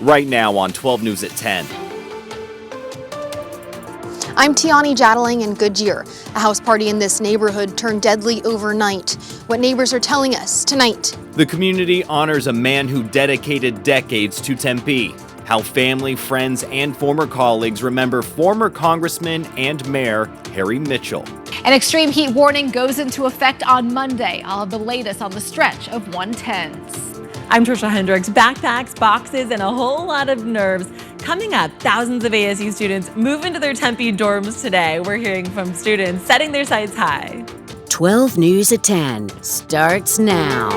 right now on 12 News at 10. I'm Tiani Jadling in Goodyear. A house party in this neighborhood turned deadly overnight. What neighbors are telling us tonight. The community honors a man who dedicated decades to Tempe. How family, friends, and former colleagues remember former Congressman and Mayor Harry Mitchell. An extreme heat warning goes into effect on Monday. I'll have the latest on the stretch of 110s. I'm Trisha Hendricks. Backpacks, boxes, and a whole lot of nerves. Coming up, thousands of ASU students move into their Tempe dorms today. We're hearing from students setting their sights high. 12 News at 10 starts now.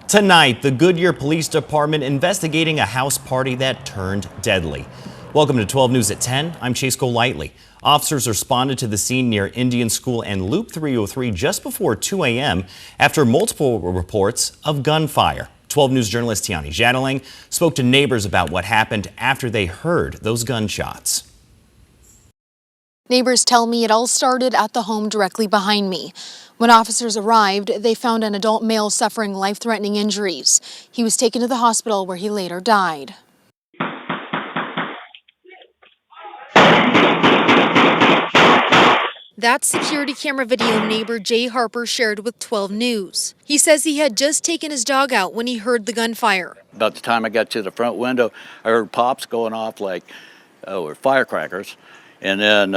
Tonight, the Goodyear Police Department investigating a house party that turned deadly. Welcome to 12 News at 10. I'm Chase Golightly. Officers responded to the scene near Indian School and Loop 303 just before 2 a.m. after multiple reports of gunfire. 12 News journalist Tiani Jadling spoke to neighbors about what happened after they heard those gunshots. Neighbors tell me it all started at the home directly behind me. When officers arrived, they found an adult male suffering life-threatening injuries. He was taken to the hospital where he later died. That's security camera video neighbor Jay Harper shared with 12 News. He says he had just taken his dog out when he heard the gunfire. About the time I got to the front window, I heard pops going off like firecrackers. And then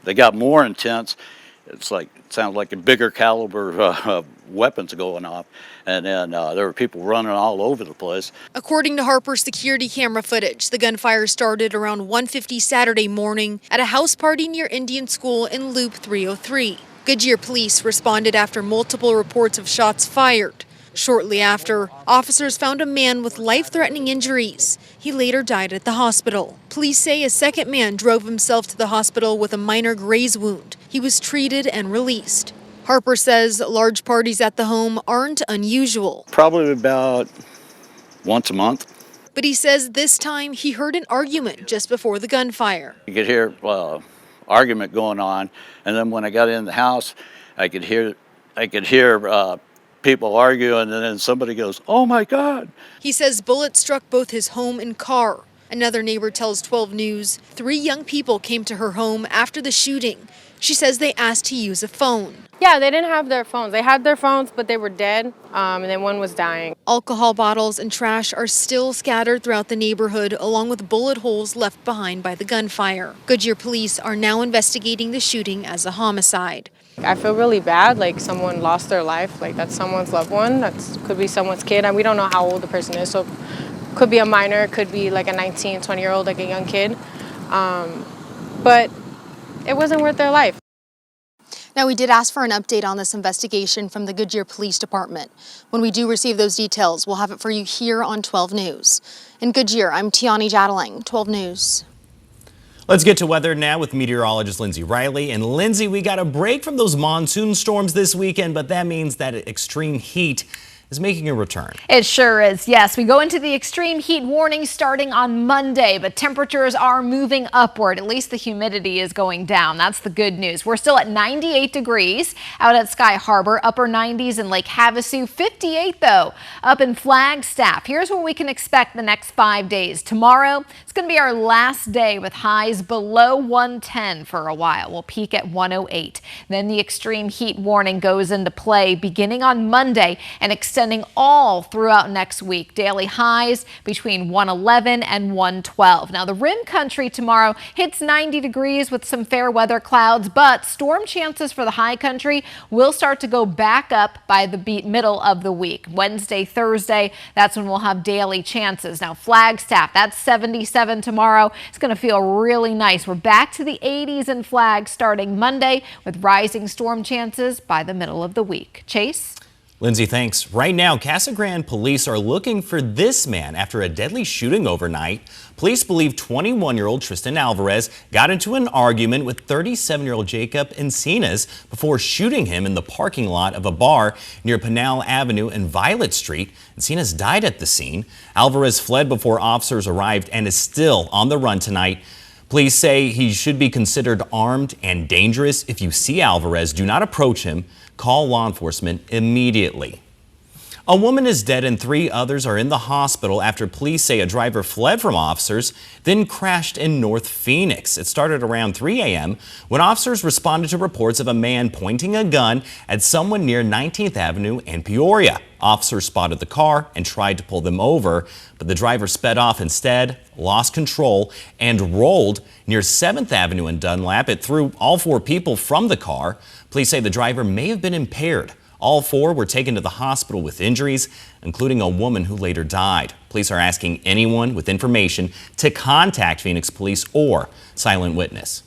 they got more intense. It sounded like a bigger caliber weapons going off. And then there were people running all over the place. According to Harper's security camera footage, the gunfire started around 1:50 Saturday morning at a house party near Indian School in Loop 303. Goodyear police responded after multiple reports of shots fired. Shortly after, officers found a man with life-threatening injuries. He later died at the hospital. Police say a second man drove himself to the hospital with a minor graze wound. He was treated and released. Harper says large parties at the home aren't unusual. Probably about once a month. But he says this time he heard an argument just before the gunfire. You could hear argument going on, and then when I got in the house, I could hear people arguing, and then somebody goes, "Oh my God." He says bullets struck both his home and car. Another neighbor tells 12 News 3 young people came to her home after the shooting. She says they asked to use a phone. Yeah, they didn't have their phones. They had their phones, but they were dead, and then one was dying. Alcohol bottles and trash are still scattered throughout the neighborhood, along with bullet holes left behind by the gunfire. Goodyear police are now investigating the shooting as a homicide. I feel really bad, like someone lost their life, like that's someone's loved one, could be someone's kid, and we don't know how old the person is, so could be a minor, could be like a 19, 20-year-old, like a young kid, but it wasn't worth their life. Now, we did ask for an update on this investigation from the Goodyear Police Department. When we do receive those details, we'll have it for you here on 12 News. In Goodyear, I'm Tiani Jadling, 12 News. Let's get to weather now with meteorologist Lindsay Riley. And Lindsay, we got a break from those monsoon storms this weekend, but that means that extreme heat is making a return. It sure is, yes. We go into the extreme heat warning starting on Monday, but temperatures are moving upward. At least the humidity is going down. That's the good news. We're still at 98 degrees out at Sky Harbor, upper 90s in Lake Havasu, 58 though up in Flagstaff. Here's what we can expect the next 5 days. Tomorrow, it's going to be our last day with highs below 110 for a while. We'll peak at 108. Then the extreme heat warning goes into play beginning on Monday and extending all throughout next week. Daily highs between 111 and 112. Now the rim country tomorrow hits 90 degrees with some fair weather clouds, but storm chances for the high country will start to go back up by the middle of the week. Wednesday, Thursday, that's when we'll have daily chances. Now Flagstaff, that's 77 tomorrow. It's going to feel really nice. We're back to the 80s in Flag starting Monday with rising storm chances by the middle of the week. Chase? Lindsay, thanks. Right now, Casa Grande police are looking for this man after a deadly shooting overnight. Police believe 21-year-old Tristan Alvarez got into an argument with 37-year-old Jacob Encinas before shooting him in the parking lot of a bar near Pinal Avenue and Violet Street. Encinas died at the scene. Alvarez fled before officers arrived and is still on the run tonight. Police say he should be considered armed and dangerous. If you see Alvarez, do not approach him. Call law enforcement immediately. A woman is dead and 3 others are in the hospital after police say a driver fled from officers, then crashed in North Phoenix. It started around 3 a.m. when officers responded to reports of a man pointing a gun at someone near 19th Avenue and Peoria. Officers spotted the car and tried to pull them over, but the driver sped off instead, lost control, and rolled near 7th Avenue and Dunlap. It threw all 4 people from the car. Police say the driver may have been impaired. All 4 were taken to the hospital with injuries, including a woman who later died. Police are asking anyone with information to contact Phoenix Police or Silent Witness.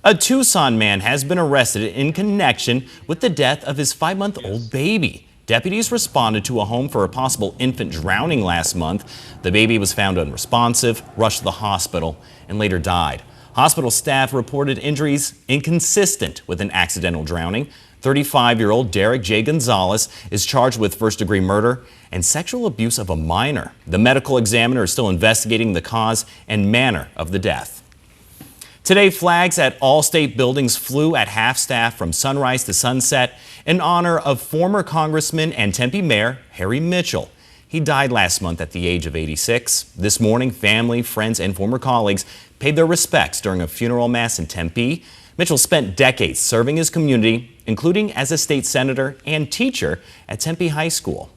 A Tucson man has been arrested in connection with the death of his 5-month-old baby. Deputies responded to a home for a possible infant drowning last month. The baby was found unresponsive, rushed to the hospital, and later died. Hospital staff reported injuries inconsistent with an accidental drowning. 35-year-old Derek J. Gonzalez is charged with first-degree murder and sexual abuse of a minor. The medical examiner is still investigating the cause and manner of the death. Today, flags at all state buildings flew at half-staff from sunrise to sunset in honor of former Congressman and Tempe Mayor Harry Mitchell. He died last month at the age of 86. This morning, family, friends, and former colleagues paid their respects during a funeral mass in Tempe. Mitchell spent decades serving his community, including as a state senator and teacher at Tempe High School.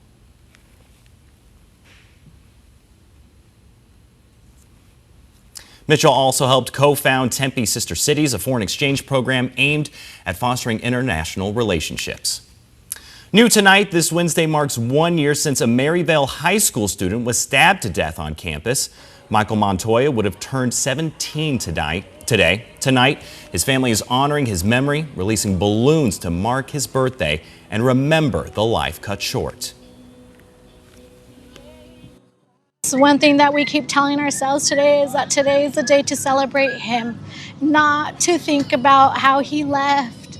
Mitchell also helped co-found Tempe Sister Cities, a foreign exchange program aimed at fostering international relationships. New tonight, this Wednesday marks 1 year since a Maryvale High School student was stabbed to death on campus. Michael Montoya would have turned 17 today. Tonight, his family is honoring his memory, releasing balloons to mark his birthday and remember the life cut short. So one thing that we keep telling ourselves today is that today is the day to celebrate him, not to think about how he left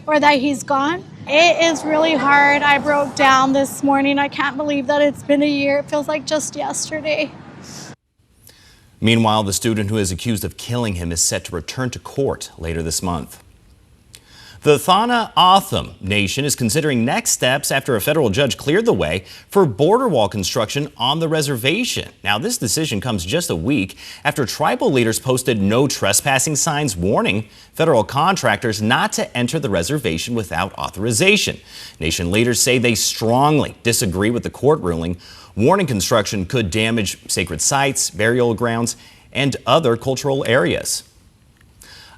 or that he's gone. It is really hard. I broke down this morning. I can't believe that it's been a year. It feels like just yesterday. Meanwhile, the student who is accused of killing him is set to return to court later this month. The Thana Otham Nation is considering next steps after a federal judge cleared the way for border wall construction on the reservation. Now, this decision comes just a week after tribal leaders posted no trespassing signs warning federal contractors not to enter the reservation without authorization. Nation leaders say they strongly disagree with the court ruling, warning construction could damage sacred sites, burial grounds, and other cultural areas.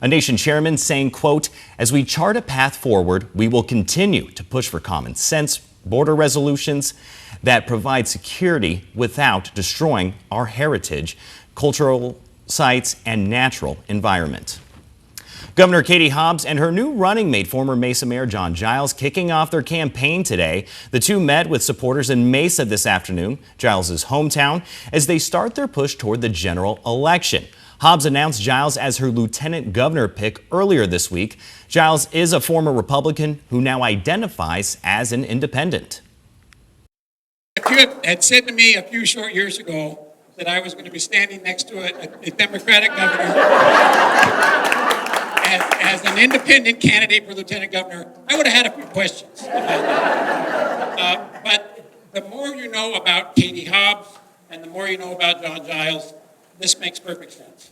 A Nation chairman saying, quote, "As we chart a path forward, we will continue to push for common sense border resolutions that provide security without destroying our heritage, cultural sites, and natural environment." Governor Katie Hobbs and her new running mate, former Mesa Mayor Giles, kicking off their campaign today. The two met with supporters in Mesa this afternoon, Giles' hometown, as they start their push toward the general election. Hobbs announced Giles as her lieutenant governor pick earlier this week. Giles is a former Republican who now identifies as an independent. If you had said to me a few short years ago that I was going to be standing next to a Democratic governor as an independent candidate for lieutenant governor, I would have had a few questions about that. But the more you know about Katie Hobbs and the more you know about John Giles, this makes perfect sense.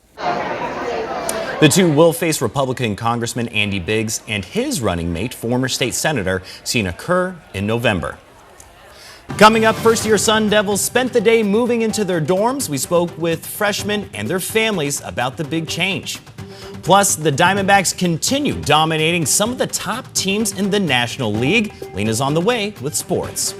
The two will face Republican Congressman Andy Biggs and his running mate, former state senator Sina Kerr, in November. Coming up, first-year Sun Devils spent the day moving into their dorms. We spoke with freshmen and their families about the big change. Plus, the Diamondbacks continue dominating some of the top teams in the National League. Lena's on the way with sports.